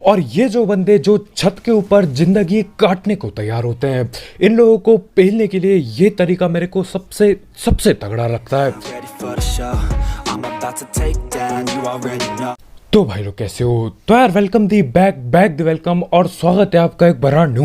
और ये जो बंदे जो छत के ऊपर जिंदगी काटने को तैयार होते हैं, इन लोगों को पेलने के लिए ये तरीका मेरे को सबसे सबसे तगड़ा लगता है। तो भाई लोग कैसे हो? तो यार welcome the back the welcome और स्वागत है आपका एक बड़ा न्यू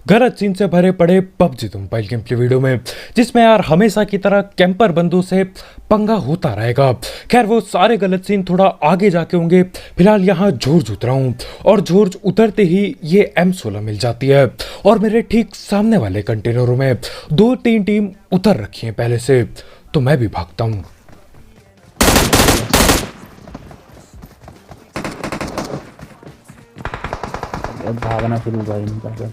गलत सीन से भरे पड़े पबजी मोबाइल गेम की वीडियो में, जिसमें यार हमेशा की तरह कैंपर बंदों से पंगा होता रहेगा। खैर वो सारे गलत सीन थोड़ा आगे जाके होंगे। फिलहाल यहाँ जॉर्ज उतरा हूँ और जॉर्ज उतरते ही ये M16 मिल जाती है और मेरे ठीक सामने वाले कंटेनरों में 2-3 टीम उतर रखी है पहले से, तो मैं भी भागता हूँ। अब भागना शुरू भाई इनका तो।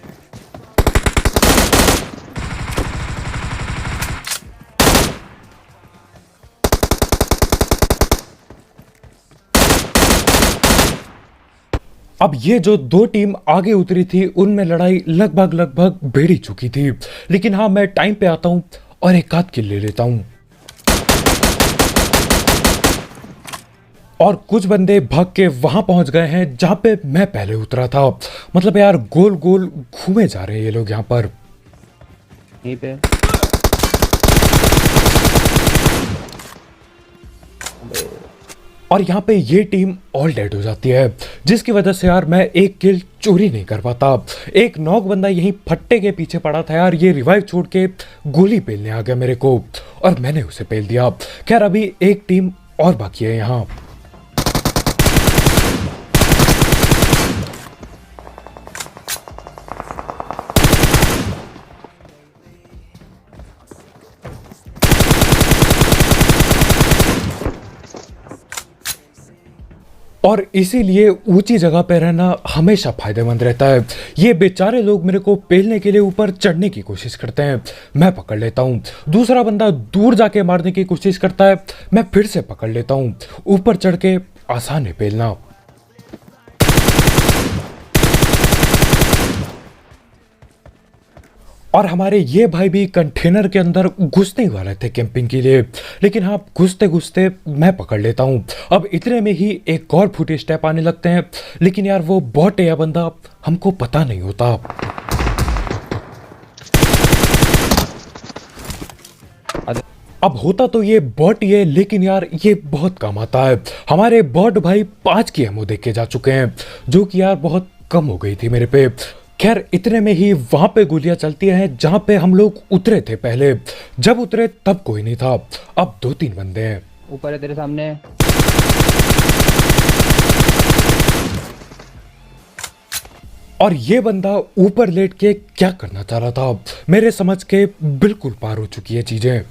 अब ये जो दो टीम आगे उतरी थी उनमें लड़ाई लगभग भिड़ ही चुकी थी, लेकिन हाँ मैं टाइम पे आता हूँ और एक आध किल ले लेता हूँ। और कुछ बंदे भाग के वहां पहुंच गए हैं जहां पे मैं पहले उतरा था। मतलब यार गोल गोल घूमे जा रहे हैं ये लोग यहाँ पर। यहीं पे और यहाँ पे ये टीम ऑल डेड हो जाती है, जिसकी वजह से यार मैं एक किल चोरी नहीं कर पाता। एक नॉक बंदा यहीं फट्टे के पीछे पड़ा था यार, ये रिवाइव छोड़ के गोली पेलने आ गया मेरे को और मैंने उसे पेल दिया। खैर अभी एक टीम और बाकी है यहाँ। और इसीलिए ऊंची जगह पे रहना हमेशा फायदेमंद रहता है। ये बेचारे लोग मेरे को पेलने के लिए ऊपर चढ़ने की कोशिश करते हैं, मैं पकड़ लेता हूँ। दूसरा बंदा दूर जाके मारने की कोशिश करता है, मैं फिर से पकड़ लेता हूँ। ऊपर चढ़ के आसान है पेलना। और हमारे ये भाई भी कंटेनर के अंदर घुसने ही वाले थे कैंपिंग के लिए, लेकिन हाँ घुसते घुसते मैं पकड़ लेता हूँ। अब इतने में ही एक और फुटेज स्टेप आने लगते हैं, लेकिन यार वो बॉट है या बंदा हमको पता नहीं होता। अब होता तो ये बॉट ही है, लेकिन यार ये बहुत काम आता है। हमारे बॉट भाई 5 की एमओ देख के जा चुके हैं, जो कि यार बहुत कम हो गई थी मेरे पे। खैर इतने में ही वहां पे गोलियां चलती हैं जहां पे हम लोग उतरे थे पहले। जब उतरे तब कोई नहीं था, अब 2-3 बंदे हैं। ऊपर है तेरे सामने। और ये बंदा ऊपर लेट के क्या करना चाह रहा था, मेरे समझ के बिल्कुल पार हो चुकी है चीजें।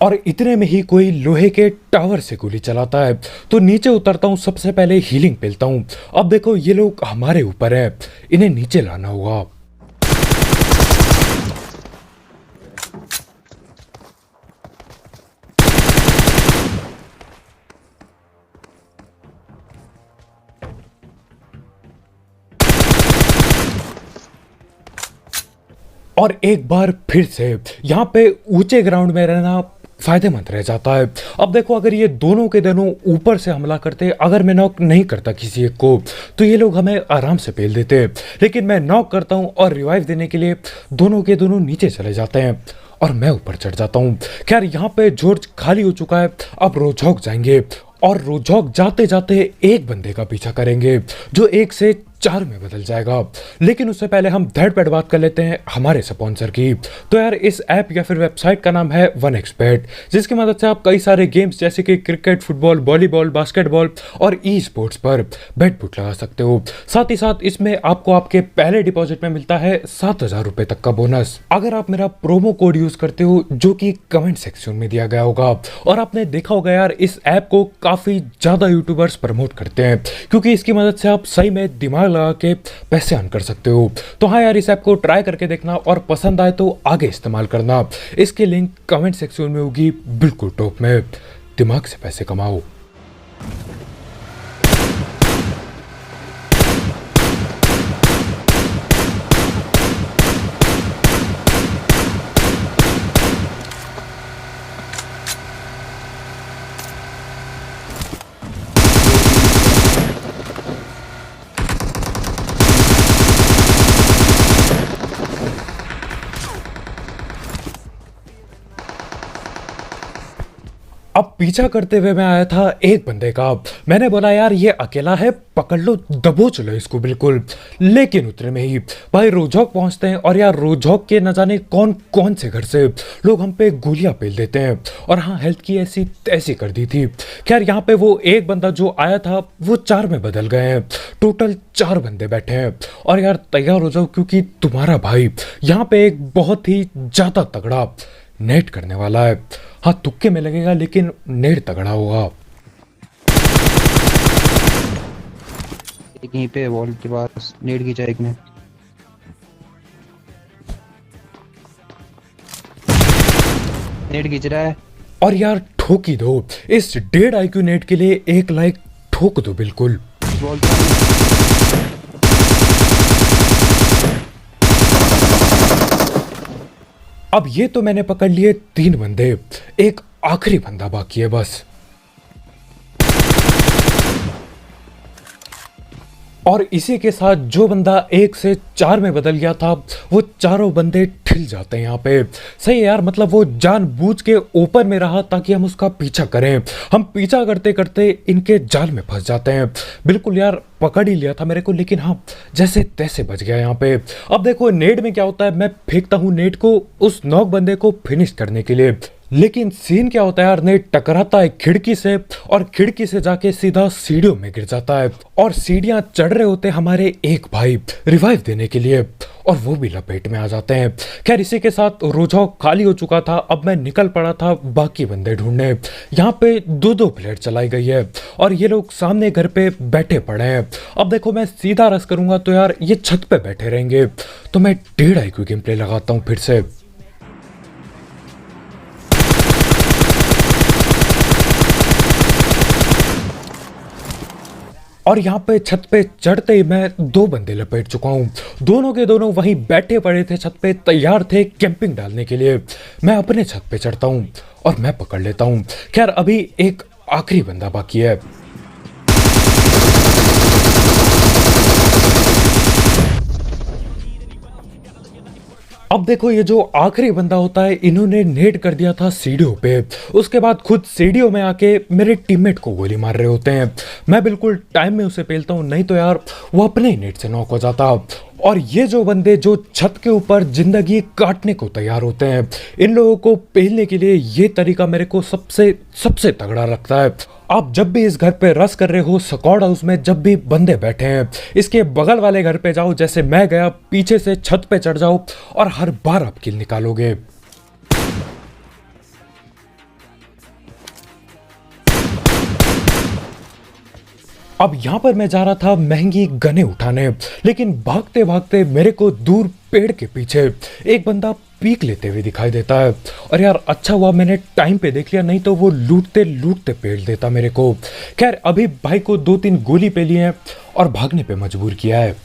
और इतने में ही कोई लोहे के टावर से गोली चलाता है, तो नीचे उतरता हूँ, सबसे पहले हीलिंग पेलता हूँ। अब देखो ये लोग हमारे ऊपर है, इन्हें नीचे लाना होगा। और एक बार फिर से यहाँ पे ऊंचे ग्राउंड में रहना फायदेमंद रह जाता है। अब देखो अगर ये दोनों के दोनों ऊपर से हमला करते, अगर मैं नॉक नहीं करता किसी एक को, तो ये लोग हमें आराम से पेल देते, लेकिन मैं नॉक करता हूँ और रिवाइव देने के लिए दोनों के दोनों नीचे चले जाते हैं और मैं ऊपर चढ़ जाता हूँ। खैर यहाँ पे जॉर्ज खाली हो चुका है, अब रोजहॉक जाएंगे और रोजहॉक जाते जाते एक बंदे का पीछा करेंगे जो 1 से 4 में बदल जाएगा। लेकिन उससे पहले हम धड़पड़ बात कर लेते हैं हमारे स्पॉन्सर की। तो यार इस ऐप या फिर वेबसाइट का नाम है 1xBet, जिसकी मदद से आप कई सारे गेम्स जैसे कि क्रिकेट, फुटबॉल, वॉलीबॉल, बास्केटबॉल और ई स्पोर्ट्स पर बेट बुट लगा सकते हो। साथ ही साथ इसमें आपको आपके पहले डिपॉजिट में मिलता है 7,000 रुपए तक का बोनस, अगर आप मेरा प्रोमो कोड यूज करते हो, जो कि कमेंट सेक्शन में दिया गया होगा। और आपने देखा होगा यार इस ऐप को काफी ज्यादा यूट्यूबर्स प्रमोट करते हैं, क्योंकि इसकी मदद से आप सही में दिमाग लगा के पैसे अर्न कर सकते हो। तो हाँ यार इस ऐप को ट्राई करके देखना और पसंद आए तो आगे इस्तेमाल करना। इसकी लिंक कमेंट सेक्शन में होगी, बिल्कुल टॉप में। दिमाग से पैसे कमाओ। अब पीछा करते हुए मैं आया था एक बंदे का। मैंने बोला यार ये अकेला है, पकड़ लो, दबोच लो इसको बिल्कुल। लेकिन उतने में ही भाई रोजौक पहुंचते हैं और यार रोजौक के न जाने कौन कौन से घर से लोग हम पे गोलियां पेल देते हैं। और हाँ, हेल्थ की ऐसी तैसी कर दी थी। खैर यहाँ पे वो एक बंदा जो आया था वो 4 में बदल गए हैं। टोटल 4 बंदे बैठे हैं। और यार तैयार हो जाओ क्योंकि तुम्हारा भाई यहाँ पे एक बहुत ही ज्यादा तगड़ा नेट करने वाला है। हाँ, तुक्के में लगेगा लेकिन नेट तगड़ा होगा। एक यहीं पे वॉल के पास नेट खींचा एक ने। नेट खींच रहा है। और यार ठोक ही दो इस 1.5 IQ नेट के लिए। 1 लाइक ठोक दो बिल्कुल। वॉल अब ये तो मैंने पकड़ लिए 3 बंदे, एक आखिरी बंदा बाकी है बस। और इसी के साथ जो बंदा 1 से 4 में बदल गया था वो चारों बंदे ठिल जाते हैं यहाँ पे। सही है यार, मतलब वो जानबूझ के ऊपर में रहा ताकि हम उसका पीछा करें। हम पीछा करते करते इनके जाल में फंस जाते हैं। बिल्कुल यार, पकड़ ही लिया था मेरे को, लेकिन हाँ जैसे तैसे बच गया यहाँ पे। अब देखो नेट में क्या होता है, मैं फेंकता हूँ नेट को उस नॉक बंदे को फिनिश करने के लिए। लेकिन सीन क्या होता है यार, नेट टकराता है खिड़की से और खिड़की से जाके सीधा सीढ़ियों में गिर जाता है। और सीढ़ियां चढ़ रहे होते हमारे एक भाई रिवाइव देने के लिए, और वो भी लपेट में आ जाते हैं। खैर इसी के साथ रोजौक खाली हो चुका था। अब मैं निकल पड़ा था बाकी बंदे ढूंढने। यहाँ पे 2-2 प्लेट चलाई गई है और ये लोग सामने घर पे बैठे पड़े हैं। अब देखो मैं सीधा रस करूंगा तो यार ये छत पे बैठे रहेंगे, तो मैं 1.5 IQ गेम प्ले लगाता हूँ फिर से। और यहाँ पे छत पे चढ़ते ही मैं 2 बंदे लपेट चुका हूँ। दोनों के दोनों वहीं बैठे पड़े थे छत पे, तैयार थे कैंपिंग डालने के लिए। मैं अपने छत पे चढ़ता हूँ और मैं पकड़ लेता हूँ। खैर अभी एक आखिरी बंदा बाकी है। अब देखो ये जो आखिरी बंदा होता है, इन्होंने नेट कर दिया था सीढ़ियों पे। उसके बाद खुद सीढ़ियों में आके मेरे टीममेट को गोली मार रहे होते हैं। मैं बिल्कुल टाइम में उसे पेलता हूँ, नहीं तो यार वो अपने ही नेट से नॉक हो जाता। और ये जो बंदे जो छत के ऊपर जिंदगी काटने को तैयार होते हैं, इन लोगों को पेलने के लिए ये तरीका मेरे को सबसे तगड़ा लगता है। आप जब भी इस घर पे रस कर रहे हो, स्क्वाड हाउस में जब भी बंदे बैठे हैं, इसके बगल वाले घर पे जाओ, जैसे मैं गया, पीछे से छत पे चढ़ जाओ और हर बार आप किल निकालोगे। अब यहां पर मैं जा रहा था महंगी गने उठाने, लेकिन भागते भागते मेरे को दूर पेड़ के पीछे एक बंदा पीक लेते हुए दिखाई देता है। और यार अच्छा हुआ मैंने टाइम पे देख लिया, नहीं तो वो लूटते लूटते पेड़ देता मेरे को। खैर अभी भाई को 2-3 गोली पे लिए हैं और भागने पे मजबूर किया है।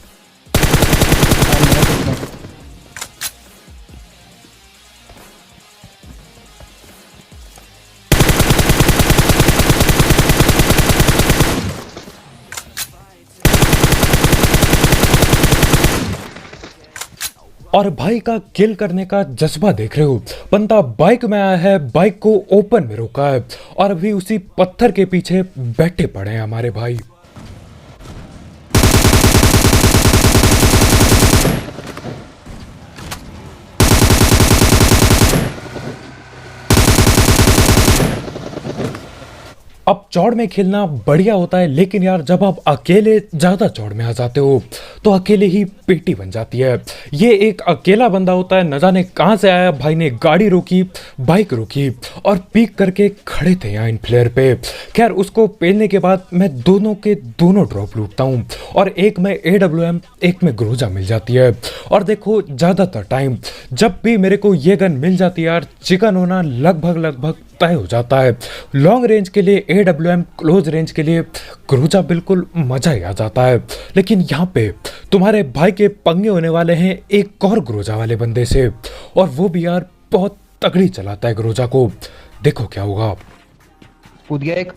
और भाई का किल करने का जज्बा देख रहे हो। बंदा बाइक में आया है, बाइक को ओपन में रोका है और अभी उसी पत्थर के पीछे बैठे पड़े हैं हमारे भाई। अब चौड़ में खेलना बढ़िया होता है, लेकिन यार जब आप अकेले ज्यादा चौड़ में आ जाते हो तो अकेले ही पेटी बन जाती है। ये एक अकेला बंदा होता है, न जाने कहां से आया। भाई ने गाड़ी रोकी, बाइक रोकी और पीक करके खड़े थे यहाँ इन फ्लेयर पे। खैर उसको पेलने के बाद मैं दोनों के दोनों ड्रॉप लूटता हूँ और एक में AWM, एक में ग्रोजा मिल जाती है। और देखो ज्यादातर टाइम जब भी मेरे को ये गन मिल जाती है यार, चिकन होना लगभग तय हो जाता है। लॉन्ग रेंज के लिए AWM, क्लोज रेंज के लिए क्रूजा, बिल्कुल मजा ही आ जाता है। लेकिन यहाँ पे तुम्हारे भाई के पंगे होने वाले हैं एक और ग्रोजा वाले बंदे से, और वो भी यार बहुत तगड़ी चलाता है ग्रोजा को। देखो क्या होगा। कूद गया एक।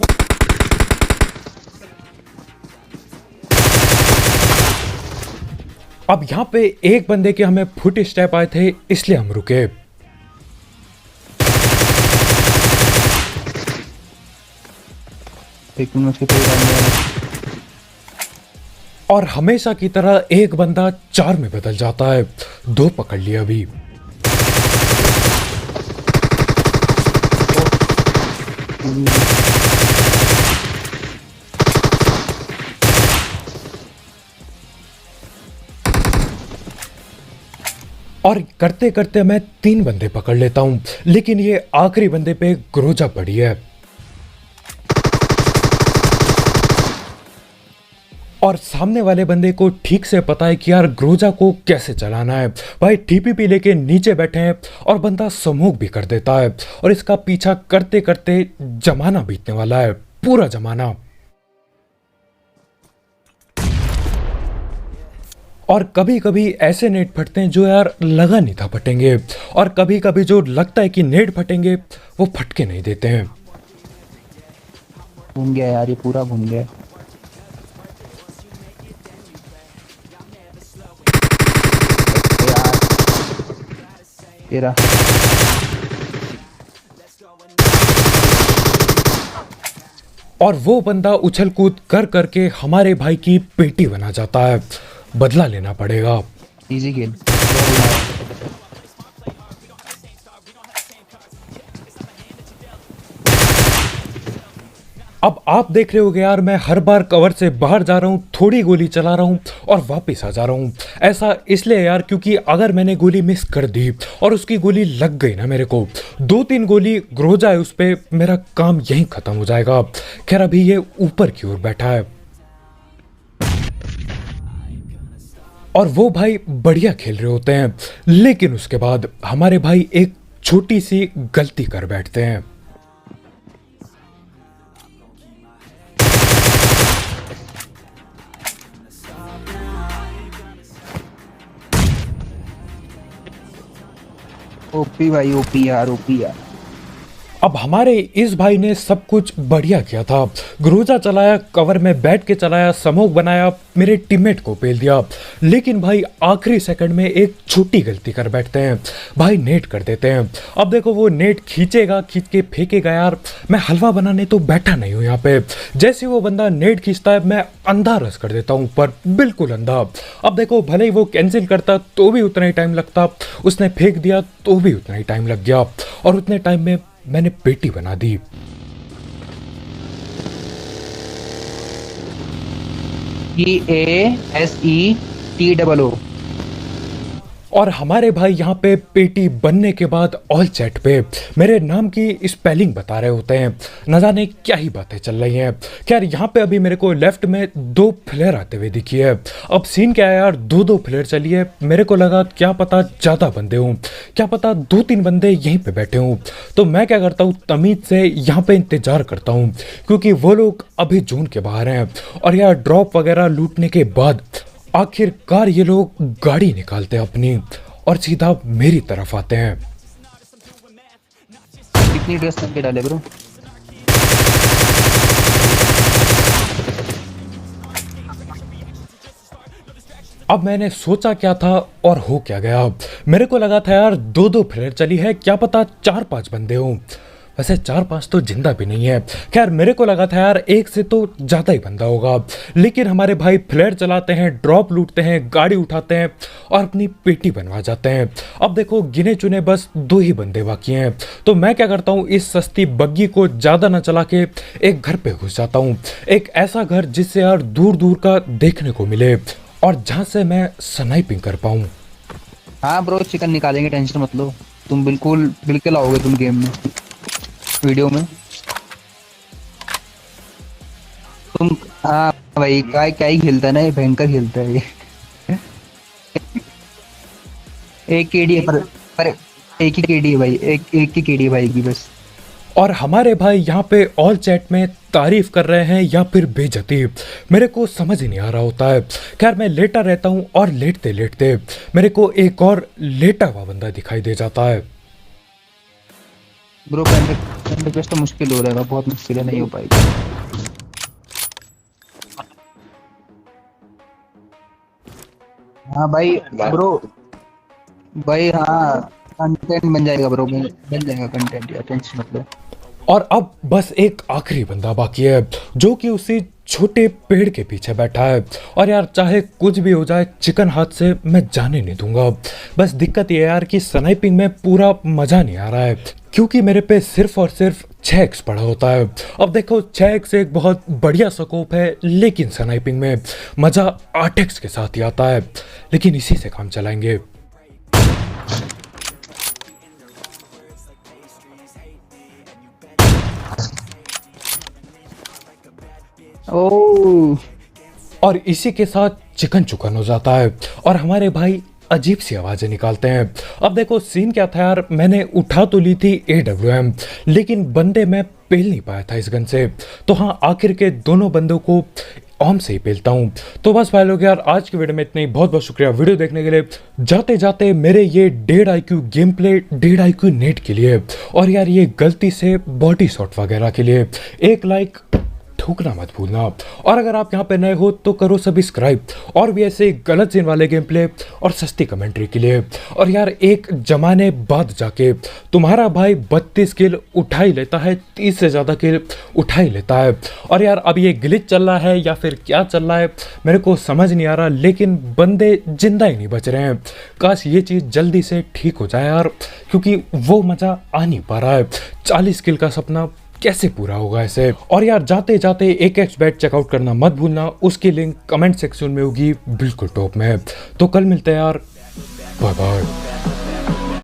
अब यहाँ पे एक बंदे के हमें फुट स्टेप आए थे, इसलिए हम रुके। एक मिनट उसके पेड़ डालने। और हमेशा की तरह एक बंदा 4 में बदल जाता है। 2 पकड़ लिया अभी। और करते करते मैं 3 बंदे पकड़ लेता हूं, लेकिन ये आखिरी बंदे पे ग्रोजा पड़ी है। और सामने वाले बंदे को ठीक से पता है कि यार ग्रोजा को कैसे चलाना है। भाई टीपीपी लेके नीचे बैठे हैं और बंदा स्मोक भी कर देता है, और इसका पीछा करते करते जमाना बीतने वाला है, पूरा जमाना। और कभी कभी ऐसे नेट फटते हैं जो यार लगा नहीं था फटेंगे, और कभी कभी जो लगता है कि नेट फटेंगे वो फटके नहीं देते हैं। घूम गया यार, ये पूरा घूम गया यार। तेरा और वो बंदा उछल कूद कर करके हमारे भाई की पेटी बना जाता है। बदला लेना पड़ेगा। Easy game. अब आप देख रहे होगे यार, मैं हर बार कवर से बाहर जा रहा हूँ, थोड़ी गोली चला रहा हूँ और वापस आ जा रहा हूँ। ऐसा इसलिए यार क्योंकि अगर मैंने गोली मिस कर दी और उसकी गोली लग गई ना मेरे को, 2-3 गोली ग्रोजा है उस पे, मेरा काम यहीं खत्म हो जाएगा। खैर अभी ये ऊपर की ओर बैठा है और वो भाई बढ़िया खेल रहे होते हैं, लेकिन उसके बाद हमारे भाई एक छोटी सी गलती कर बैठते हैं। ओपी भाई, ओपी यार, ओपी यार। अब हमारे इस भाई ने सब कुछ बढ़िया किया था, ग्रोजा चलाया, कवर में बैठ के चलाया, स्मोक बनाया, मेरे टीममेट को पेल दिया, लेकिन भाई आखिरी सेकंड में एक छोटी गलती कर बैठते हैं। भाई नेट कर देते हैं। अब देखो वो नेट खींचेगा, खींच के फेंकेगा यार, मैं हलवा बनाने तो बैठा नहीं हूँ यहाँ पे। जैसे वो बंदा नेट खींचता है मैं अंधा रस कर देता हूँ ऊपर, बिल्कुल अंधा। अब देखो भले ही वो कैंसिल करता तो भी उतना ही टाइम लगता, उसने फेंक दिया तो भी उतना ही टाइम लग गया, और उतने टाइम में मैंने पेटी बना दी। EASETOO। और हमारे भाई यहाँ पे पेटी बनने के बाद ऑल चैट पे मेरे नाम की स्पेलिंग बता रहे होते हैं, न जाने क्या ही बातें चल रही हैं। खैर यहाँ पे अभी मेरे को लेफ्ट में 2 फ्लेयर आते हुए दिखी है। अब सीन क्या है यार, 2-2 फ्लेयर चली है। मेरे को लगा क्या पता ज़्यादा बंदे हों, क्या पता 2-3 बंदे यहीं पे बैठे हों। तो मैं क्या करता हूँ, तमीज से यहाँ पे इंतजार करता हूँ, क्योंकि वो लोग अभी जोन के बाहर हैं। और यार ड्रॉप वगैरह लूटने के बाद आखिरकार ये लोग गाड़ी निकालते हैं अपनी और सीधा मेरी तरफ आते हैं। कितनी ड्रेस पहन के डाले ब्रो? अब मैंने सोचा क्या था और हो क्या गया। मेरे को लगा था यार 2-2 फ्लेयर चली है, क्या पता 4-5 बंदे हों। वैसे 4-5 तो जिंदा भी नहीं है। खैर मेरे को लगा था यार 1 से तो ज़्यादा ही बंदा होगा, लेकिन हमारे भाई फ्लेयर चलाते हैं, ड्रॉप लूटते हैं, गाड़ी उठाते हैं और अपनी पेटी बनवा जाते हैं। अब देखो गिने चुने बस 2 ही बंदे बाकी हैं। तो मैं क्या करता हूँ, इस सस्ती बग्गी को ज़्यादा ना चला के एक घर पे घुस जाता हूँ। एक ऐसा घर जिससे यार दूर दूर का देखने को मिले और जहाँ से मैं स्नाइपिंग कर पाऊँ। हाँ ब्रो, चिकन निकालेंगे, टेंशन मत लो। तुम बिल्कुल बिल्कुल आओगे तुम गेम में, वीडियो में तुम। हाँ भाई, क्या ही खेलता है ना ये, भयंकर खेलता है ये। एक केडी है पर एक ही केडी है भाई, एक ही केडी है भाई की बस। और हमारे भाई यहाँ पे ऑल चैट में तारीफ कर रहे हैं या फिर बेइज्जती, मेरे को समझ ही नहीं आ रहा होता है। खैर मैं लेटा रहता हूँ और लेटते लेटते मेरे को एक और लेटा हुआ बंदा दिखाई दे जाता है। ब्रो पैंट तो मुश्किल हो रहेगा, बहुत मुश्किल है, नहीं हो पाएगा। हाँ भाई ब्रो, भाई हाँ कंटेंट बन जाएगा ब्रो, बन जाएगा कंटेंट यार, टेंशन मत लो। और अब बस एक आखिरी बंदा बाकी है जो कि उसी छोटे पेड़ के पीछे बैठा है। और यार चाहे कुछ भी हो जाए चिकन हाथ से मैं जाने नहीं दूंगा। बस दिक्कत ये है यार कि स्नाइपिंग में पूरा मजा नहीं आ रहा है क्योंकि मेरे पे सिर्फ और सिर्फ 6x पड़ा होता है। अब देखो 6x एक बहुत बढ़िया स्कोप है लेकिन स्नाइपिंग में मजा 8x के साथ ही आता है, लेकिन इसी से काम चलाएंगे। ओ और इसी के साथ चिकन चुकन हो जाता है और हमारे भाई अजीब सी आवाजें निकालते हैं। अब देखो सीन क्या था यार, मैंने उठा तो ली थी AWM लेकिन बंदे मैं पेल नहीं पाया था इस गन से। तो हाँ आखिर के दोनों बंदों को ऑम से ही पेलता हूँ। तो बस भाई लोग यार आज की वीडियो में इतना ही। बहुत बहुत शुक्रिया वीडियो देखने के लिए। जाते जाते मेरे ये 1.5 IQ game play 1.5 IQ net के लिए और यार ये गलती से बॉडी शॉट वगैरह के लिए एक लाइक ठोकना मत भूलना। और अगर आप यहाँ पे नए हो तो करो सब्सक्राइब और भी ऐसे गलत सीन वाले गेम प्ले और सस्ती कमेंट्री के लिए। और यार एक जमाने बाद जाके तुम्हारा भाई 32 किल उठा ही लेता है, 30 से ज़्यादा किल उठा ही लेता है। और यार अब ये ग्लिच चल रहा है या फिर क्या चल रहा है मेरे को समझ नहीं आ रहा, लेकिन बंदे जिंदा ही नहीं बच रहे हैं। काश ये चीज़ जल्दी से ठीक हो जाए यार, क्योंकि वो मज़ा आ नहीं पा रहा है। 40 किल का सपना कैसे पूरा होगा ऐसे। और यार जाते जाते AKX बैट चेकआउट करना मत भूलना, उसकी लिंक कमेंट सेक्शन में होगी बिल्कुल टॉप में। तो कल मिलते हैं यार, बाय बाय।